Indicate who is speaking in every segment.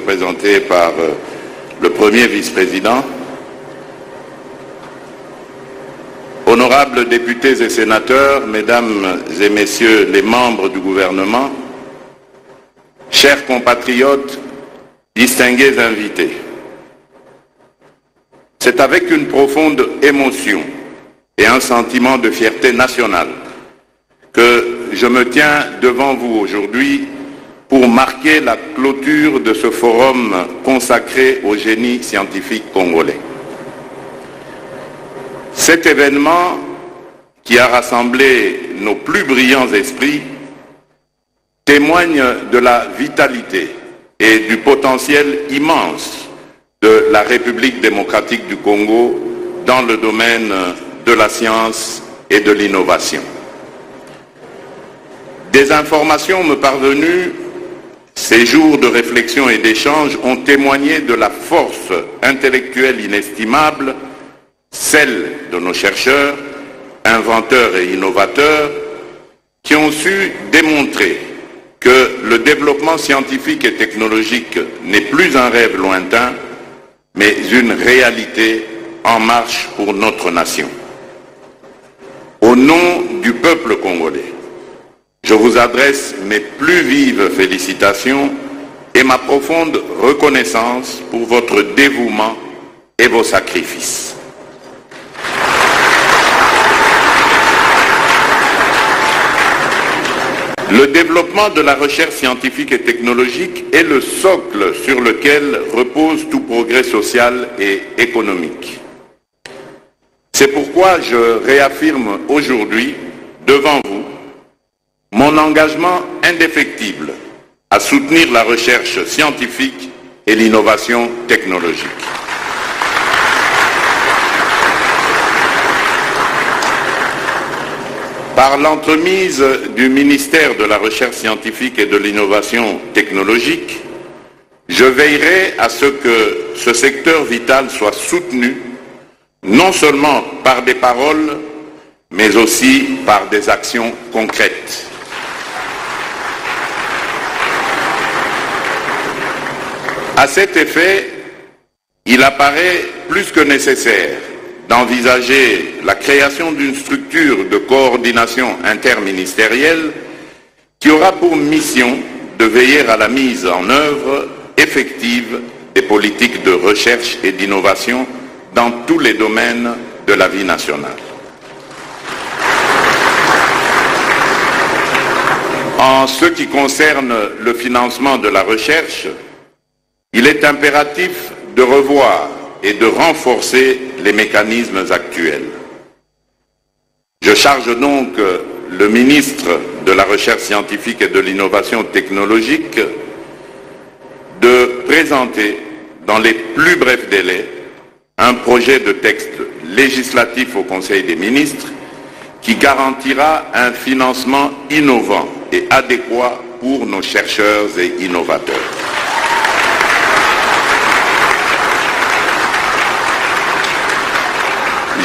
Speaker 1: représenté par le premier vice-président, honorables députés et sénateurs, mesdames et messieurs les membres du gouvernement, chers compatriotes, distingués invités, c'est avec une profonde émotion et un sentiment de fierté nationale que je me tiens devant vous aujourd'hui pour marquer la clôture de ce forum consacré au génie scientifique congolais. Cet événement qui a rassemblé nos plus brillants esprits témoigne de la vitalité et du potentiel immense de la République démocratique du Congo dans le domaine de la science et de l'innovation. Des informations me parvenues, ces jours de réflexion et d'échange ont témoigné de la force intellectuelle inestimable, celle de nos chercheurs, inventeurs et innovateurs, qui ont su démontrer que le développement scientifique et technologique n'est plus un rêve lointain, mais une réalité en marche pour notre nation. Au nom du peuple congolais, je vous adresse mes plus vives félicitations et ma profonde reconnaissance pour votre dévouement et vos sacrifices. Le développement de la recherche scientifique et technologique est le socle sur lequel repose tout progrès social et économique. C'est pourquoi je réaffirme aujourd'hui devant vous mon engagement indéfectible à soutenir la recherche scientifique et l'innovation technologique. Par l'entremise du ministère de la Recherche scientifique et de l'innovation technologique, je veillerai à ce que ce secteur vital soit soutenu non seulement par des paroles, mais aussi par des actions concrètes. À cet effet, il apparaît plus que nécessaire d'envisager la création d'une structure de coordination interministérielle qui aura pour mission de veiller à la mise en œuvre effective des politiques de recherche et d'innovation dans tous les domaines de la vie nationale. En ce qui concerne le financement de la recherche, il est impératif de revoir et de renforcer les mécanismes actuels. Je charge donc le ministre de la Recherche scientifique et de l'innovation technologique de présenter dans les plus brefs délais un projet de texte législatif au Conseil des ministres qui garantira un financement innovant et adéquat pour nos chercheurs et innovateurs.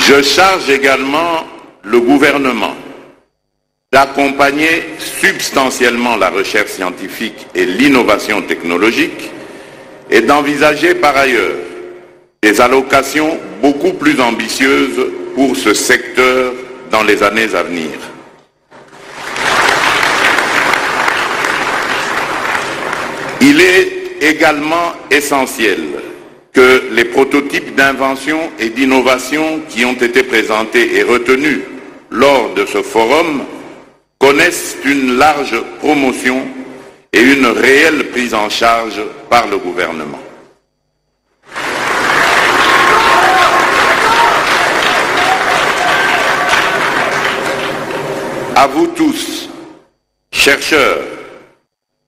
Speaker 1: Je charge également le gouvernement d'accompagner substantiellement la recherche scientifique et l'innovation technologique et d'envisager par ailleurs des allocations beaucoup plus ambitieuses pour ce secteur dans les années à venir. Il est également essentiel que les prototypes d'invention et d'innovation qui ont été présentés et retenus lors de ce forum connaissent une large promotion et une réelle prise en charge par le gouvernement. À vous tous, chercheurs,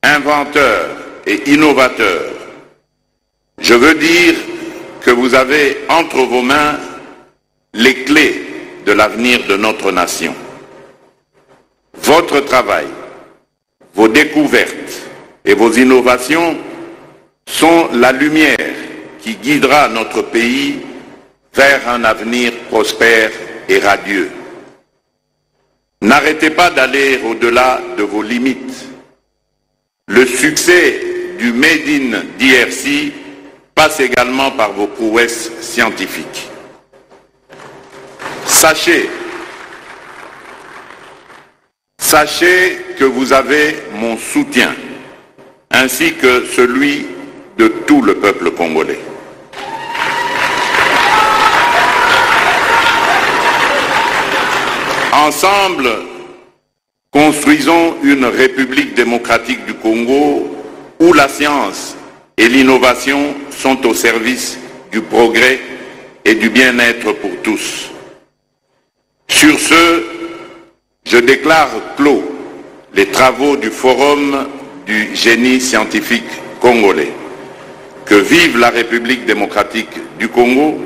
Speaker 1: inventeurs et innovateurs, je veux dire que vous avez entre vos mains les clés de l'avenir de notre nation. Votre travail, vos découvertes et vos innovations sont la lumière qui guidera notre pays vers un avenir prospère et radieux. N'arrêtez pas d'aller au-delà de vos limites. Le succès du Made in DRC passe également par vos prouesses scientifiques. Sachez que vous avez mon soutien, ainsi que celui de tout le peuple congolais. Ensemble, construisons une République démocratique du Congo où la science et l'innovation sont au service du progrès et du bien-être pour tous. Sur ce, je déclare clos les travaux du Forum du génie scientifique congolais. Que vive la République démocratique du Congo,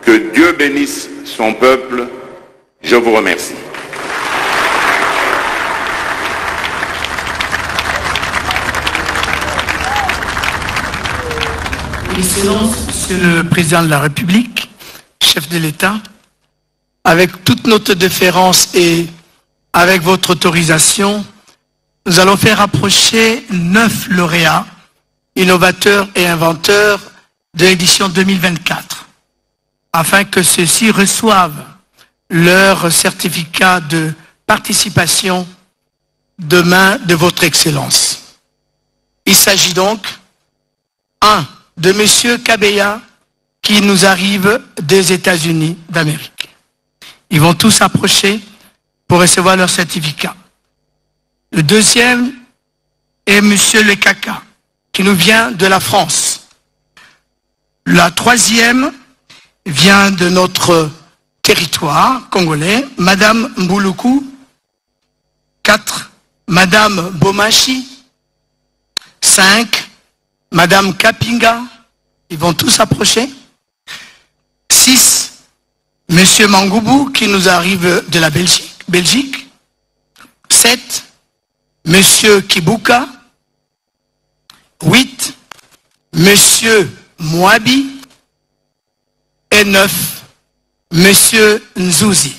Speaker 1: que Dieu bénisse son peuple. Je vous remercie.
Speaker 2: Excellence, Monsieur le Président de la République, chef de l'État, avec toute notre déférence et avec votre autorisation, nous allons faire approcher 9 lauréats, innovateurs et inventeurs de l'édition 2024, afin que ceux-ci reçoivent leur certificat de participation demain de votre Excellence. Il s'agit donc, 1, de Monsieur Kabeya, qui nous arrive des États-Unis d'Amérique. Ils vont tous approcher pour recevoir leur certificat. Le deuxième est Monsieur Lekaka, qui nous vient de la France. La troisième vient de notre territoire congolais, Madame Mbouloukou. 4, Madame Bomachi. 5, Madame Kapinga. Ils vont tous approcher. 6, Monsieur Mangoubou, qui nous arrive de la Belgique. 7, Monsieur Kibuka. 8, Monsieur Mouabi. Et 9, Monsieur Nzouzi.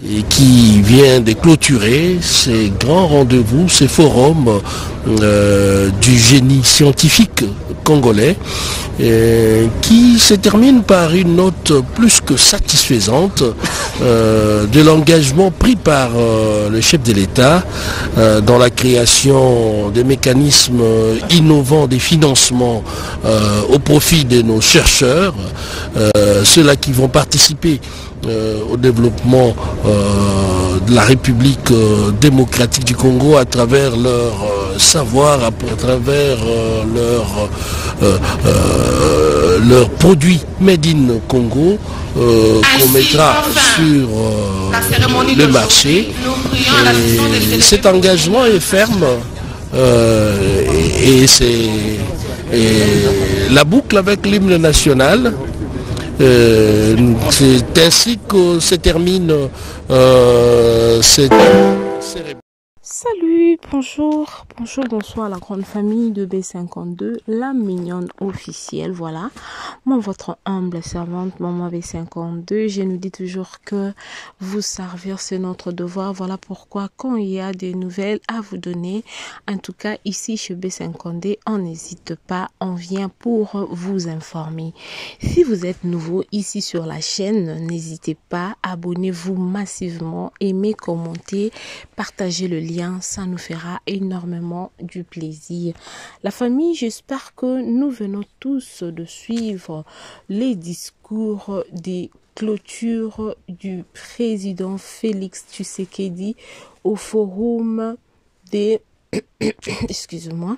Speaker 3: Et qui vient de clôturer ces grands rendez-vous, ces forums du génie scientifique congolais, qui se termine par une note plus que satisfaisante de l'engagement pris par le chef de l'État dans la création des mécanismes innovants des financements au profit de nos chercheurs, ceux-là qui vont participer au développement de la République démocratique du Congo à travers leur savoir, à travers leurs produits made in Congo qu'on mettra sur le marché. Et cet engagement est ferme et c'est la boucle avec l'hymne national. C'est ainsi que se termine cette cérémonie.
Speaker 4: Salut, bonjour, bonsoir la grande famille de B52, la mignonne officielle, voilà. Moi, votre humble servante, maman B52, je nous dis toujours que vous servir, c'est notre devoir. Voilà pourquoi, quand il y a des nouvelles à vous donner, en tout cas, ici chez B52, on n'hésite pas, on vient pour vous informer. Si vous êtes nouveau ici sur la chaîne, n'hésitez pas, abonnez-vous massivement, aimez, commentez, partagez le lien. Ça nous fera énormément du plaisir. La famille, j'espère que nous venons tous de suivre les discours des clôtures du président Félix Tshisekedi au forum des excusez-moi,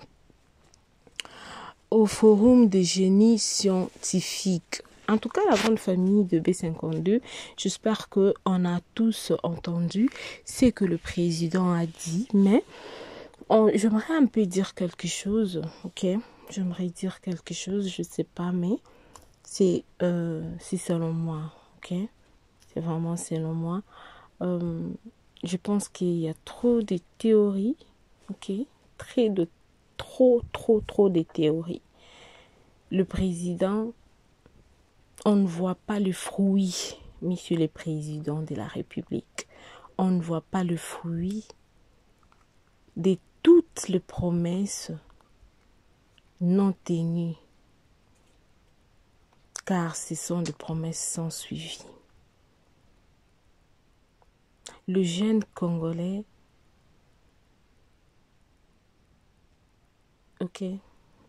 Speaker 4: au forum des génies scientifiques. En tout cas, la grande famille de B52, j'espère qu'on a tous entendu ce que le président a dit, mais J'aimerais un peu dire quelque chose, ok? J'aimerais dire quelque chose, je sais pas, mais c'est selon moi, ok? C'est vraiment selon moi. Je pense qu'il y a trop de théories, ok? Trop de théories. Le président, on ne voit pas le fruit, monsieur le président de la République. On ne voit pas le fruit de toutes les promesses non tenues, car ce sont des promesses sans suivi. Le jeune Congolais, ok,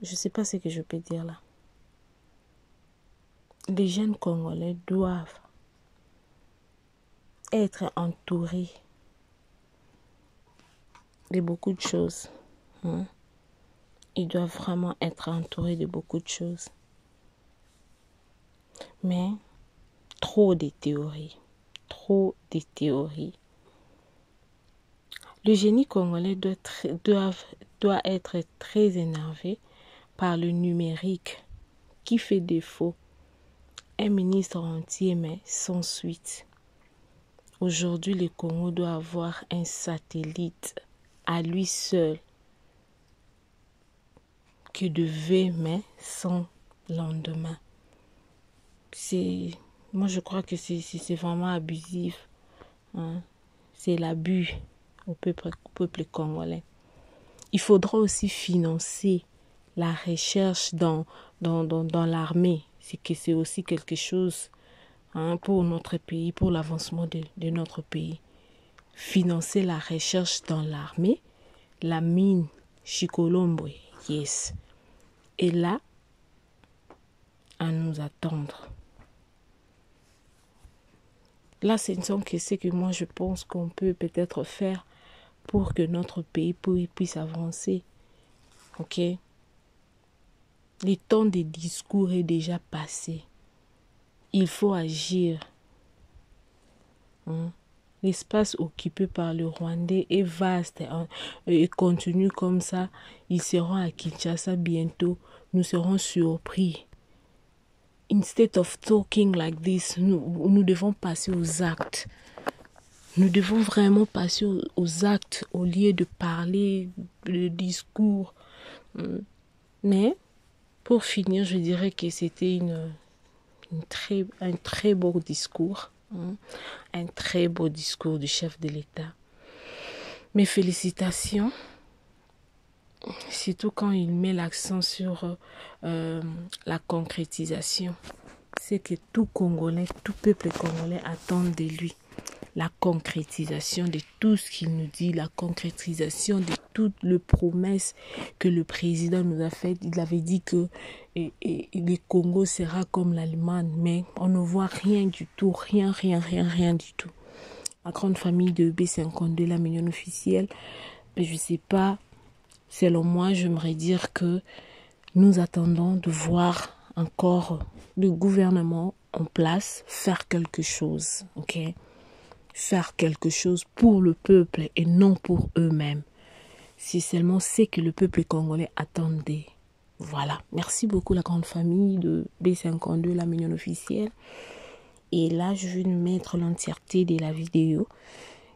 Speaker 4: je ne sais pas ce que je peux dire là. Les jeunes Congolais doivent être entourés de beaucoup de choses. Ils doivent vraiment être entourés de beaucoup de choses. Mais trop de théories. Trop de théories. Le génie congolais doit être très énervé par le numérique qui fait défaut. Un ministre entier, mais sans suite. Aujourd'hui, le Congo doit avoir un satellite à lui seul que de V, mais sans lendemain. Moi, je crois que c'est vraiment abusif. C'est l'abus au peuple congolais. Il faudra aussi financer la recherche dans l'armée. C'est aussi quelque chose pour notre pays, pour l'avancement de notre pays. Financer la recherche dans l'armée, la mine Chikolombo, yes. Et là, à nous attendre. Là, ce ne sont que ce que moi je pense qu'on peut peut-être faire pour que notre pays puisse avancer. Ok? Le temps des discours est déjà passé. Il faut agir. L'espace occupé par le Rwandais est vaste et continue comme ça. Ils seront à Kinshasa bientôt. Nous serons surpris. Instead of talking like this, nous devons passer aux actes. Nous devons vraiment passer aux actes au lieu de parler de discours. Mais pour finir, je dirais que c'était un très beau discours. Un très beau discours du chef de l'État. Mes félicitations. Surtout quand il met l'accent sur la concrétisation. C'est que tout Congolais, tout peuple congolais attend de lui. La concrétisation de tout ce qu'il nous dit, la concrétisation de toutes les promesses que le président nous a faites. Il avait dit que le Congo sera comme l'Allemagne, mais on ne voit rien du tout, rien du tout. La grande famille de B52, la mignonne officielle, je ne sais pas, selon moi, j'aimerais dire que nous attendons de voir encore le gouvernement en place faire quelque chose, ok? Faire quelque chose pour le peuple et non pour eux-mêmes. C'est seulement ce que le peuple congolais attendait. Voilà. Merci beaucoup la grande famille de B52, la mignonne officielle. Et là, je vais nous mettre l'entièreté de la vidéo.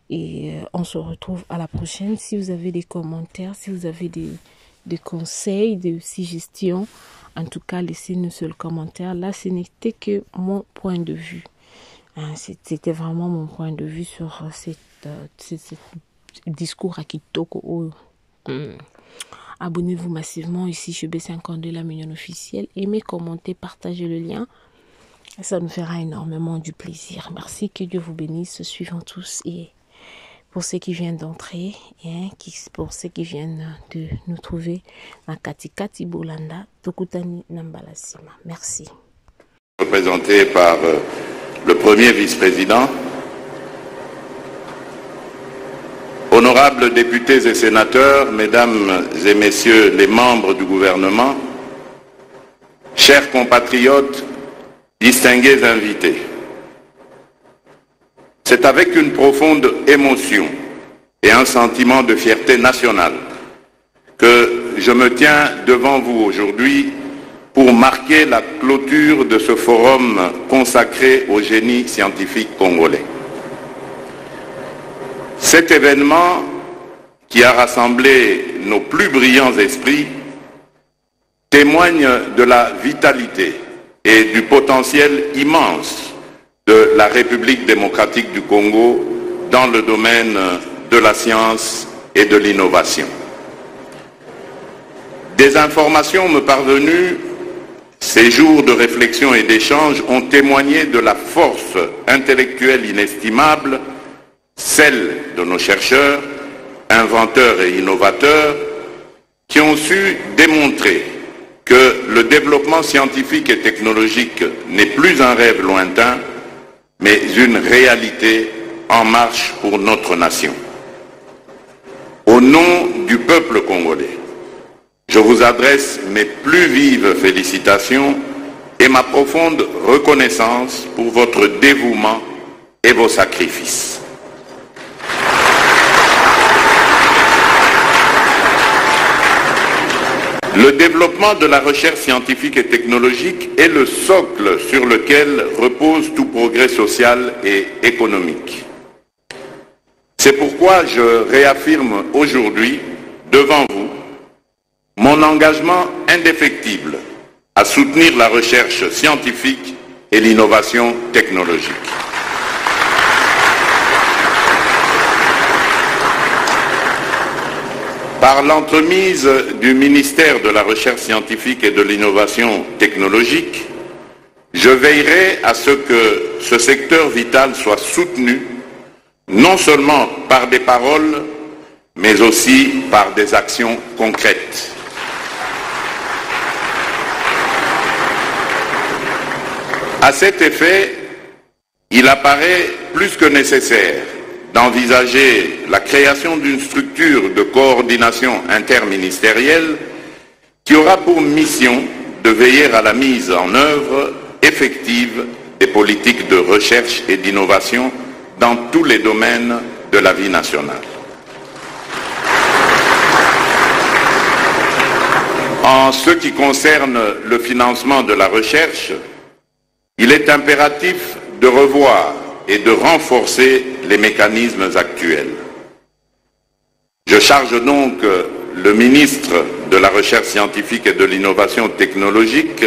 Speaker 4: Et on se retrouve à la prochaine. Si vous avez des commentaires, si vous avez des conseils, des suggestions, en tout cas, laissez-nous sur le commentaire. Là, ce n'était que mon point de vue. C'était vraiment mon point de vue sur ce discours à Kitoko. Abonnez-vous massivement ici chez B52, la mignonne officielle. Aimez, commentez, partagez le lien. Ça nous fera énormément du plaisir. Merci, que Dieu vous bénisse. Suivons tous. Et pour ceux qui viennent d'entrer, et pour ceux qui viennent de nous trouver, na Katikati Bolanda, Tokutani Nambalasima. Merci.
Speaker 1: Représenté par le premier vice-président, honorables députés et sénateurs, mesdames et messieurs les membres du gouvernement, chers compatriotes, distingués invités, c'est avec une profonde émotion et un sentiment de fierté nationale que je me tiens devant vous aujourd'hui pour marquer la clôture de ce forum consacré au génie scientifique congolais. Cet événement qui a rassemblé nos plus brillants esprits témoigne de la vitalité et du potentiel immense de la République démocratique du Congo dans le domaine de la science et de l'innovation. Des informations me parvenues, ces jours de réflexion et d'échange ont témoigné de la force intellectuelle inestimable, celle de nos chercheurs, inventeurs et innovateurs, qui ont su démontrer que le développement scientifique et technologique n'est plus un rêve lointain, mais une réalité en marche pour notre nation. Au nom du peuple congolais, je vous adresse mes plus vives félicitations et ma profonde reconnaissance pour votre dévouement et vos sacrifices. Le développement de la recherche scientifique et technologique est le socle sur lequel repose tout progrès social et économique. C'est pourquoi je réaffirme aujourd'hui, devant vous, mon engagement indéfectible à soutenir la recherche scientifique et l'innovation technologique. Par l'entremise du ministère de la Recherche scientifique et de l'innovation technologique, je veillerai à ce que ce secteur vital soit soutenu non seulement par des paroles, mais aussi par des actions concrètes. À cet effet, il apparaît plus que nécessaire d'envisager la création d'une structure de coordination interministérielle qui aura pour mission de veiller à la mise en œuvre effective des politiques de recherche et d'innovation dans tous les domaines de la vie nationale. En ce qui concerne le financement de la recherche, il est impératif de revoir et de renforcer les mécanismes actuels. Je charge donc le ministre de la Recherche scientifique et de l'innovation technologique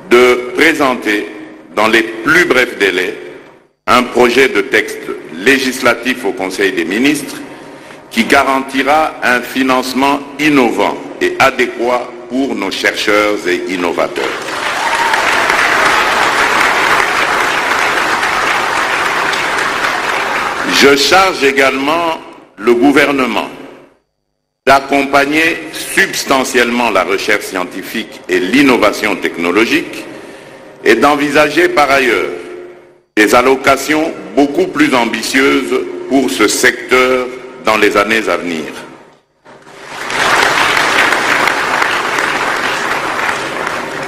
Speaker 1: de présenter dans les plus brefs délais un projet de texte législatif au Conseil des ministres qui garantira un financement innovant et adéquat pour nos chercheurs et innovateurs. Je charge également le gouvernement d'accompagner substantiellement la recherche scientifique et l'innovation technologique et d'envisager par ailleurs des allocations beaucoup plus ambitieuses pour ce secteur dans les années à venir.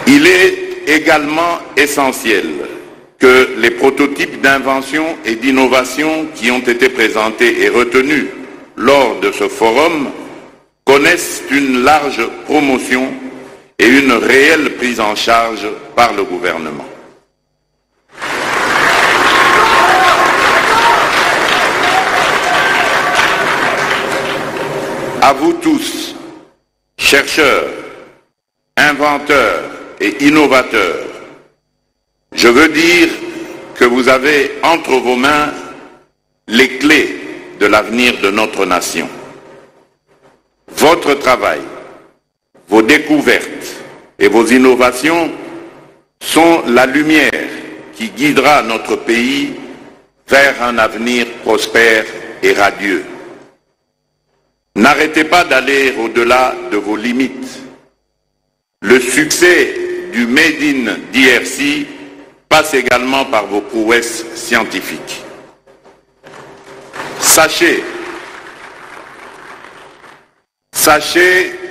Speaker 1: Il est également essentiel que les prototypes d'invention et d'innovation qui ont été présentés et retenus lors de ce forum connaissent une large promotion et une réelle prise en charge par le gouvernement. À vous tous, chercheurs, inventeurs et innovateurs, je veux dire que vous avez entre vos mains les clés de l'avenir de notre nation. Votre travail, vos découvertes et vos innovations sont la lumière qui guidera notre pays vers un avenir prospère et radieux. N'arrêtez pas d'aller au-delà de vos limites. Le succès du Made in DRC passe également par vos prouesses scientifiques. Sachez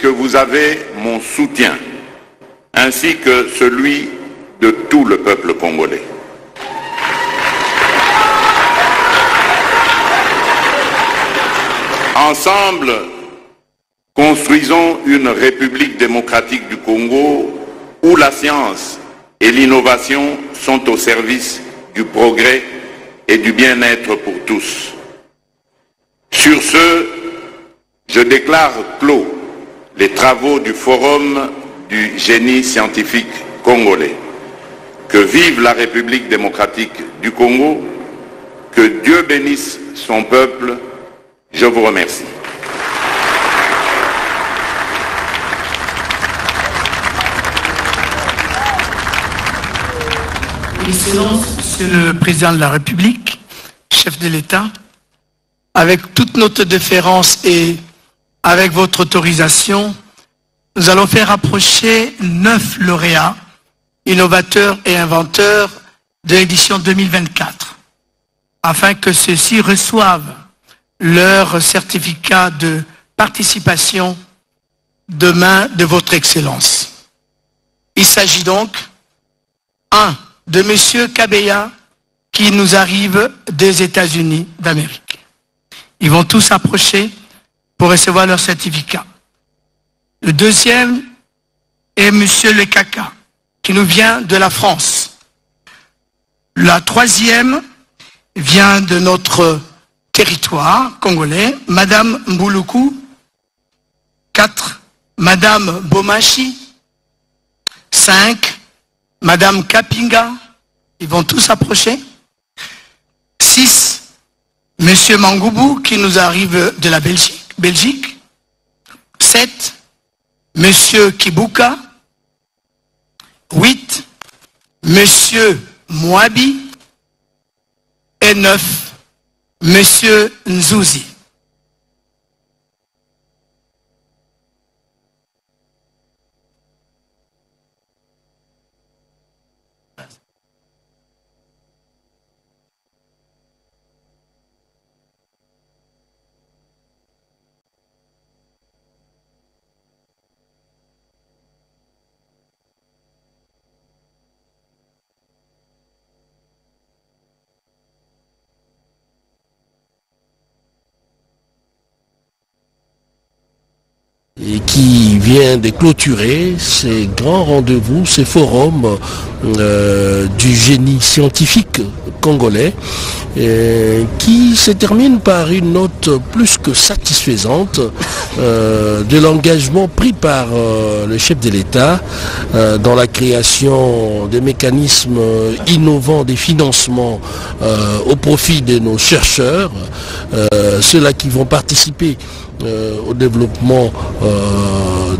Speaker 1: que vous avez mon soutien, ainsi que celui de tout le peuple congolais. Ensemble, Construisons une République démocratique du Congo où la science et l'innovation sont au service du progrès et du bien-être pour tous. Sur ce, je déclare clos les travaux du Forum du génie scientifique congolais. Que vive la République démocratique du Congo, que Dieu bénisse son peuple. Je vous remercie.
Speaker 2: Excellences, Monsieur le Président de la République, chef de l'État, avec toute notre déférence et avec votre autorisation, nous allons faire approcher 9 lauréats, innovateurs et inventeurs de l'édition 2024, afin que ceux-ci reçoivent leur certificat de participation demain de votre Excellence. Il s'agit donc, 1. de M. Kabeya, qui nous arrive des États-Unis d'Amérique. Ils vont tous approcher pour recevoir leur certificat. Le deuxième est M. Lekaka, qui nous vient de la France. La troisième vient de notre territoire congolais, Madame Mbuluku. 4, Madame Bomachi. 5, Madame Kapinga. Ils vont tous approcher. 6, Monsieur Mangoubou, qui nous arrive de la Belgique. 7, Monsieur Kibuka. 8, Monsieur Mouabi. Et 9, Monsieur Nzouzi.
Speaker 3: Et qui vient de clôturer ces grands rendez-vous, ces forums du génie scientifique congolais, qui se termine par une note plus que satisfaisante de l'engagement pris par le chef de l'État dans la création des mécanismes innovants des financements au profit de nos chercheurs, ceux-là qui vont participer au développement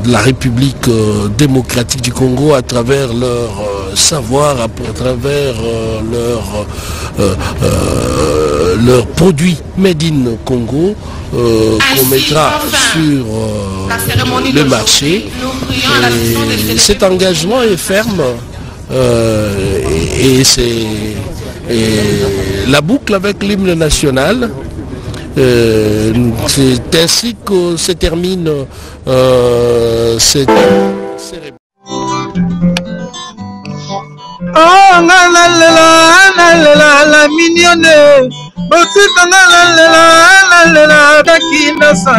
Speaker 3: de la République démocratique du Congo à travers leur savoir, à travers leurs produits made in Congo qu'on mettra sur le marché. Et cet engagement est ferme et c'est la boucle avec l'hymne national. C'est ainsi que se termine cette cérémonie.
Speaker 5: Oh, la mignonne,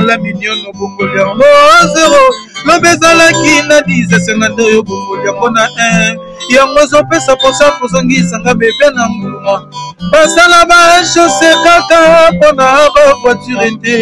Speaker 5: la mignonne, zéro, le bezala qui n'a dit, c'est un deux, yango zopesa posa kozongisa bebe na mbuma basala ba chose kaka mpona ba voiture te.